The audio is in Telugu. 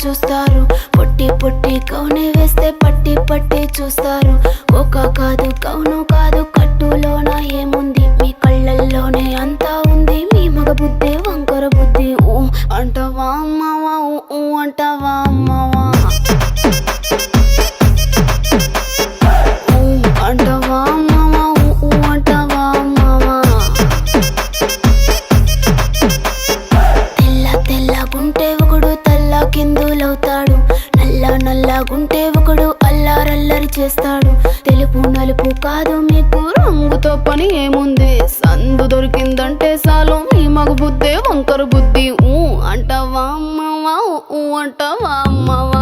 చూస్తారు. పొట్టి పొట్టి కౌని వేస్తే పట్టి పట్టి చూస్తారు. కోక కాదు కౌను కాదు కట్టులోన ఏముంది, మీ కళ్ళల్లోనే అంతా ఉంది. మీ మగ బుద్ధి వంకర బుద్ధి. ఊ అంటావా అమ్మవా, ఊ అంటావా అమ్మవా, ఊ అంటావా అమ్మవా, ఊ అంటావా అమ్మవా. తెల్ల తెల్లగుంటే ఒకడు తెల్ల కిందులవుతాడు, నల్ల నల్లగుంటే ఒకడు అల్లారల్లరి చేస్తాడు. తెలుపు నలుపు కాదు మీకు రంగుతో పని ఏముంది, సందు దొరికిందంటే చాలు మీ మగ బుద్ధే వంకర బుద్ధి. ఊ అంటావా అమ్మవా, ఊ అంటావా అమ్మవా.